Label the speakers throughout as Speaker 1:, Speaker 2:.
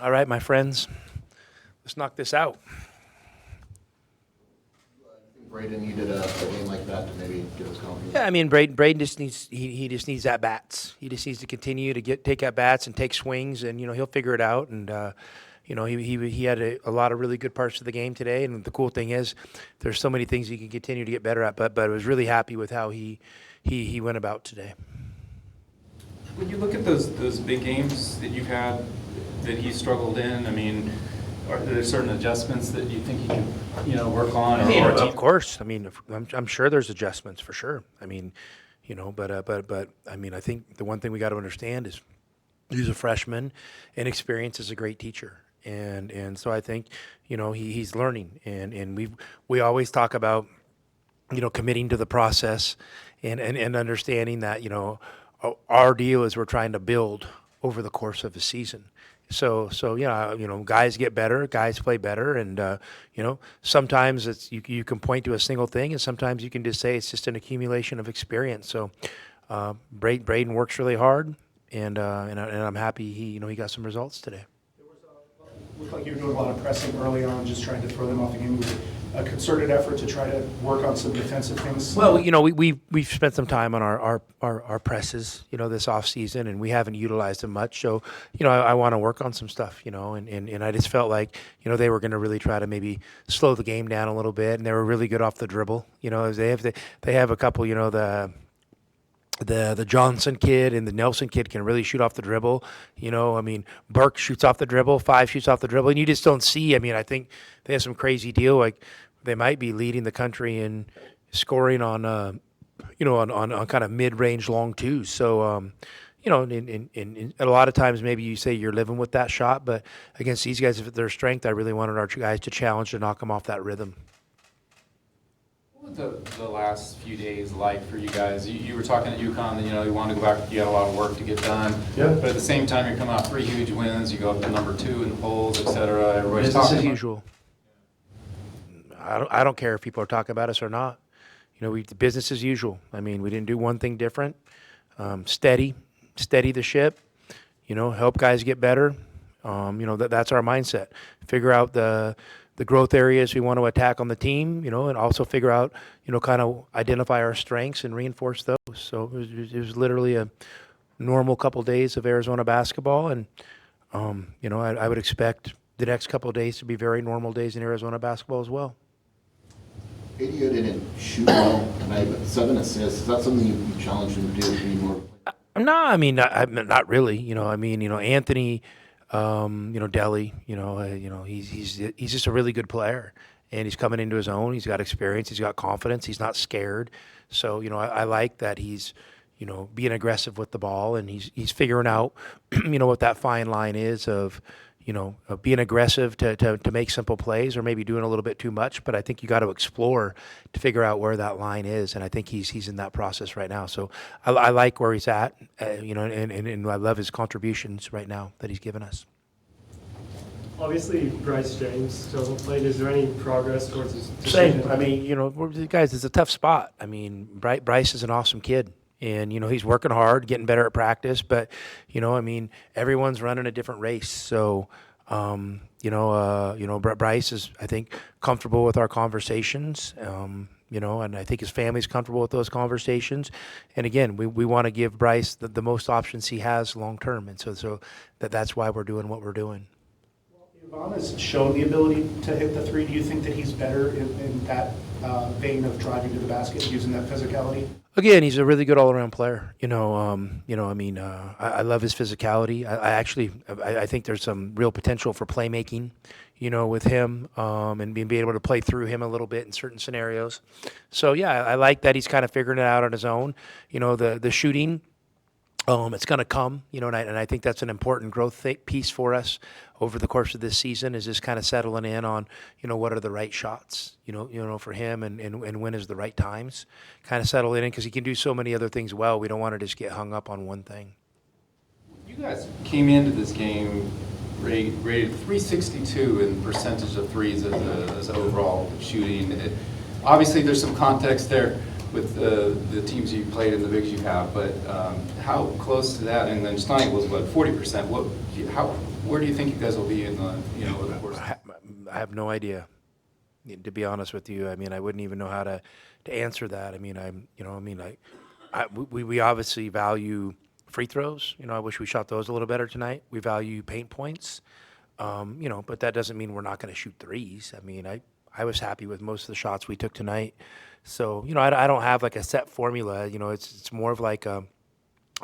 Speaker 1: All right, my friends, let's knock this out.
Speaker 2: Braden needed a game like that to maybe give us confidence.
Speaker 1: Yeah, I mean, Braden just needs he just needs at bats. He just needs to continue to take at bats and take swings, and he'll figure it out. And he had a lot of really good parts of the game today. And the cool thing is, there's so many things he can continue to get better at. But I was really happy with how he went about today.
Speaker 3: When you look at those big games that you've had that he struggled in, I mean, are there certain adjustments that you think he can, work on?
Speaker 1: Of course. I mean, I'm sure there's adjustments for sure. I mean, but I mean, I think the one thing we got to understand is he's a freshman, and experience is a great teacher. And so I think, he's learning, and we always talk about, committing to the process and understanding that, our deal is we're trying to build over the course of a season. So yeah, guys get better, guys play better, and sometimes it's you can point to a single thing, and sometimes you can just say it's just an accumulation of experience. So Braden works really hard, and I'm happy he got some results today.
Speaker 4: Looked like you were doing a lot of pressing early on, just trying to throw them off the game. Was it a concerted effort to try to work on some defensive things?
Speaker 1: Well, we've spent some time on our presses, this off season, and we haven't utilized them much. So, I want to work on some stuff, and I just felt like, they were going to really try to maybe slow the game down a little bit, and they were really good off the dribble. They have a couple, the Johnson kid and the Nelson kid can really shoot off the dribble. I mean, Burke shoots off the dribble, 5 shoots off the dribble, and you just don't see. I mean, I think they have some crazy deal. Like they might be leading the country in scoring on, on kind of mid-range long twos. So, and a lot of times maybe you say you're living with that shot, but against these guys, if their strength, I really wanted our guys to challenge to knock them off that rhythm.
Speaker 3: What was the last few days like for you guys? You were talking at UConn that, you wanted to go back, you had a lot of work to get done.
Speaker 1: Yeah.
Speaker 3: But at the same time, you're coming off 3 huge wins, you go up to number 2 in the polls, et cetera. Everybody's
Speaker 1: Business
Speaker 3: talking
Speaker 1: as
Speaker 3: about
Speaker 1: usual. I don't care if people are talking about us or not. Business as usual. I mean, we didn't do one thing different. Steady the ship. Help guys get better. That's our mindset. Figure out the growth areas we want to attack on the team, and also figure out, kind of identify our strengths and reinforce those. So it was literally a normal couple days of Arizona basketball, and I would expect the next couple of days to be very normal days in Arizona basketball as well.
Speaker 2: ADO didn't shoot well tonight, but 7 assists. Is that something you challenged him to do? To be more?
Speaker 1: No, I mean, not really. Anthony, Delhi, he's just a really good player, and he's coming into his own. He's got experience. He's got confidence. He's not scared. So, I like that he's, being aggressive with the ball, and he's figuring out, what that fine line is of being aggressive to make simple plays or maybe doing a little bit too much. But I think you got to explore to figure out where that line is. And I think he's in that process right now. So I like where he's at, and I love his contributions right now that he's given us.
Speaker 5: Obviously, Bryce James still hasn't played. Is there any progress towards his decision?
Speaker 1: Same. I mean, guys, it's a tough spot. I mean, Bryce is an awesome kid. And, he's working hard, getting better at practice. But, everyone's running a different race. So, Bryce is, I think, comfortable with our conversations, and I think his family's comfortable with those conversations. And, again, we want to give Bryce the most options he has long term. And so that's why we're doing what we're doing.
Speaker 4: Ivan has shown the ability to hit the three. Do you think that he's better in that vein of driving to the basket, using that physicality?
Speaker 1: Again, he's a really good all-around player. I love his physicality. I think there's some real potential for playmaking, with him, and being able to play through him a little bit in certain scenarios. So yeah, I like that he's kind of figuring it out on his own. The shooting. It's going to come, and I think that's an important growth piece for us over the course of this season, is just kind of settling in on, what are the right shots, for him, and when is the right times. Kind of settle in because he can do so many other things well. We don't want to just get hung up on one thing.
Speaker 3: You guys came into this game rated 362 in percentage of threes as overall shooting. Obviously, there's some context there with the teams you played and the bigs you have, but how close to that? And then tonight was what, 40%? Where do you think you guys will be in the, over the course?
Speaker 1: I have no idea, to be honest with you. I mean, I wouldn't even know how to answer that. I mean, we obviously value free throws. I wish we shot those a little better tonight. We value paint points, but that doesn't mean we're not going to shoot threes. I mean, I was happy with most of the shots we took tonight. So, I don't have like a set formula. It's more of like a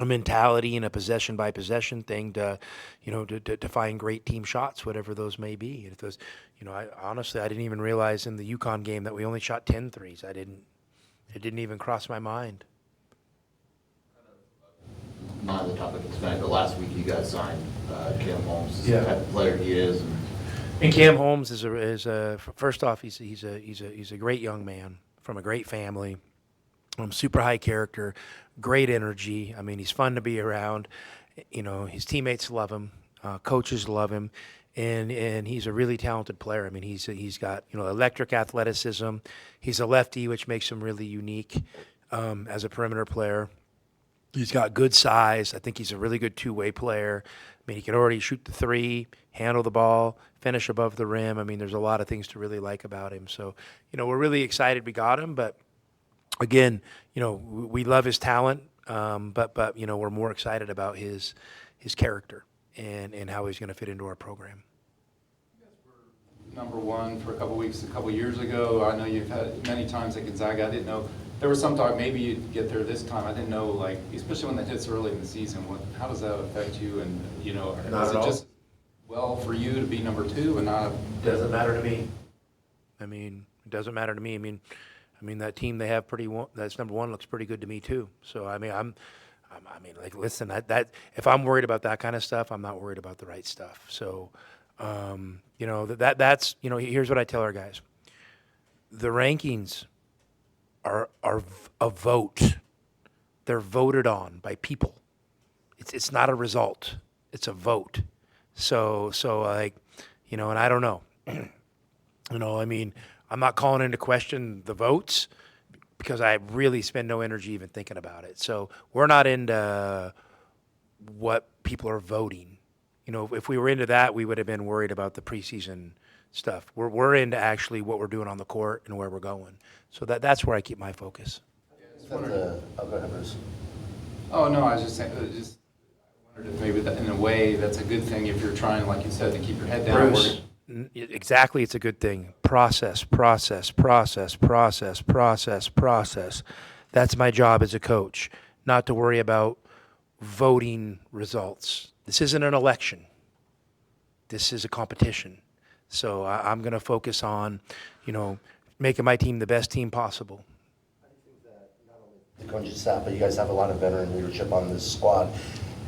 Speaker 1: mentality and a possession by possession thing to find great team shots, whatever those may be. And if those, honestly, I didn't even realize in the UConn game that we only shot 10 threes. It didn't even cross my mind.
Speaker 2: Not on the topic of tonight, but last week you guys signed Cam Holmes.
Speaker 1: Yeah.
Speaker 2: The type of player he is.
Speaker 1: And Cam Holmes is first off, he's a great young man from a great family, super high character, great energy. I mean, he's fun to be around. His teammates love him, coaches love him, and he's a really talented player. I mean, he's got electric athleticism. He's a lefty, which makes him really unique as a perimeter player. He's got good size. I think he's a really good two-way player. I mean, he can already shoot the three, handle the ball, finish above the rim. I mean, there's a lot of things to really like about him. So, we're really excited we got him. But, again, we love his talent, but we're more excited about his character and how he's going to fit into our program.
Speaker 3: Number one for a couple years ago. I know you've had many times at Gonzaga. I didn't know. There was some talk maybe you'd get there this time. I didn't know, like, especially when that hits early in the season, how does that affect you? And,
Speaker 1: Not
Speaker 3: is
Speaker 1: at
Speaker 3: it
Speaker 1: all.
Speaker 3: just well for you to be number two and not?
Speaker 1: Doesn't matter to me. I mean, it doesn't matter to me. I mean that team they have that's number one looks pretty good to me too. So listen, that if I'm worried about that kind of stuff, I'm not worried about the right stuff. So, that's here's what I tell our guys. The rankings are a vote. They're voted on by people. It's not a result. It's a vote. So and I don't know. I mean, I'm not calling into question the votes because I really spend no energy even thinking about it. So we're not into what people are voting. If we were into that, we would have been worried about the preseason stuff. We're into actually what we're doing on the court and where we're going. So that's where I keep my focus.
Speaker 6: Go ahead, Bruce.
Speaker 3: Oh no, I was just saying. I wondered if maybe that, in a way that's a good thing if you're trying, like you said, to keep your head down.
Speaker 1: Bruce, exactly, it's a good thing. Process. That's my job as a coach, not to worry about voting results. This isn't an election. This is a competition. So I'm going to focus on, making my team the best team possible.
Speaker 6: The coaching staff, but you guys have a lot of veteran leadership on this squad.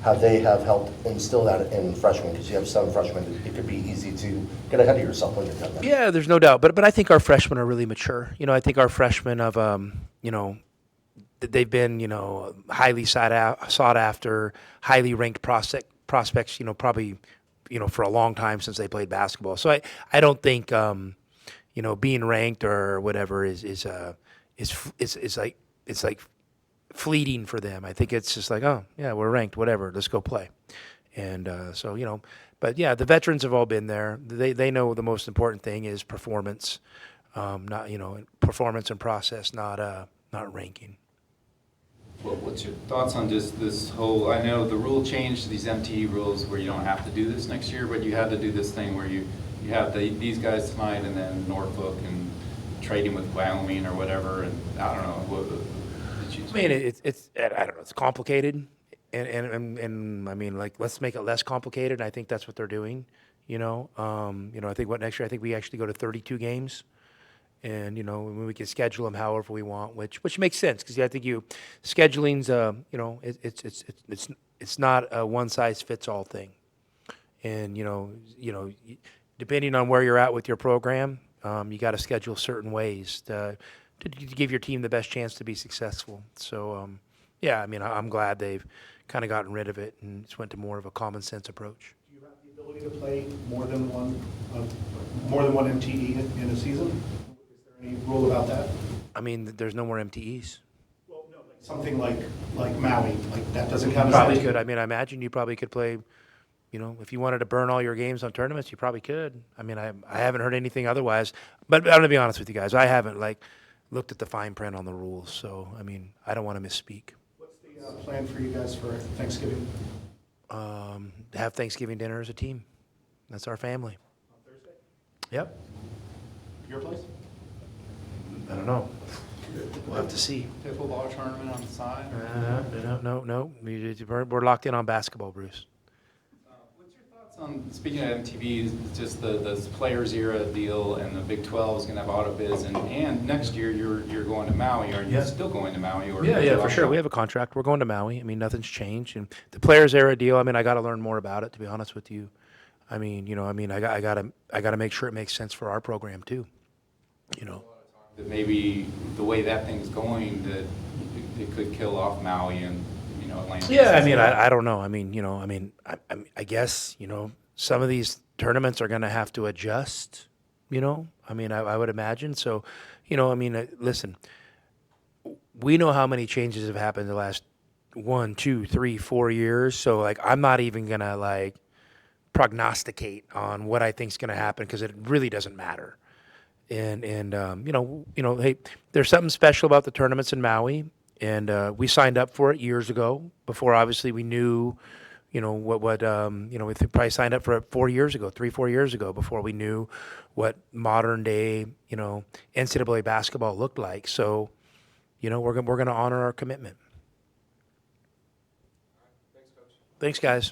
Speaker 6: How they have helped instill that in freshmen, because you have some freshmen, it could be easy to get ahead of yourself when you're done.
Speaker 1: Yeah, there's no doubt. But I think our freshmen are really mature. I think our freshmen have, they've been, highly sought after, highly ranked prospects, probably, for a long time since they played basketball. So I don't think, being ranked or whatever is like fleeting for them. I think it's just like, oh yeah, we're ranked, whatever, let's go play. And but yeah, the veterans have all been there. They know the most important thing is performance, not performance and process, not ranking.
Speaker 3: Well, what's your thoughts on just this whole? I know the rule changed, these MTE rules where you don't have to do this next year, but you had to do this thing where you have these guys tonight and then Norfolk and trading with Wyoming or whatever, and I don't know what.
Speaker 1: I mean, it's I don't know. It's complicated, and I mean, like, let's make it less complicated. I think that's what they're doing. I think next year I think we actually go to 32 games, and we can schedule them however we want, which makes sense because I think scheduling's it's not a one size fits all thing, and depending on where you're at with your program, you got to schedule certain ways to give your team the best chance to be successful. So, yeah, I mean, I'm glad they've kind of gotten rid of it and just went to more of a common sense approach.
Speaker 4: Do you have the ability to play more than one MTE in a season? Is there any rule about that?
Speaker 1: I mean, there's no more MTEs.
Speaker 4: Well, no, like something like Maui, like that doesn't count as
Speaker 1: Probably
Speaker 4: MTE.
Speaker 1: could. I mean, I imagine you probably could play, You know, if you wanted to burn all your games on tournaments, you probably could. I mean, I haven't heard anything otherwise. But I'm gonna be honest with you guys, I haven't like looked at the fine print on the rules. So I mean, I don't want to misspeak.
Speaker 4: What's the plan for you guys for Thanksgiving
Speaker 1: Have Thanksgiving dinner as a team. That's our family.
Speaker 4: on Thursday?
Speaker 1: Yep.
Speaker 4: Your place?
Speaker 1: I don't know. We'll have to see.
Speaker 3: Pickleball tournament on the side?
Speaker 1: No. We're locked in on basketball, Bruce.
Speaker 3: What's your thoughts on, speaking of MTV, just the Players Era deal, and the Big 12 is going to have auto bids, and next year you're going to Maui, or you're still going to Maui? Or
Speaker 1: Yeah, for sure. We have a contract. We're going to Maui. I mean, nothing's changed. And the Players Era deal, I mean, I got to learn more about it, to be honest with you. I mean, I gotta make sure it makes sense for our program too. You know.
Speaker 3: That maybe the way that thing's going, that it could kill off Maui and, Atlantis.
Speaker 1: Yeah, I mean, I don't know. I mean, I guess, some of these tournaments are going to have to adjust, I mean, I would imagine. So, listen, we know how many changes have happened in the last 1, 2, 3, 4 years. So, like, I'm not even going to, like, prognosticate on what I think is going to happen because it really doesn't matter. And hey, there's something special about the tournaments in Maui. And we signed up for it years ago before obviously we knew, we probably signed up for it 4 years ago, 3, 4 years ago before we knew what modern day, NCAA basketball looked like. So, we're going to honor our commitment. Thanks, guys.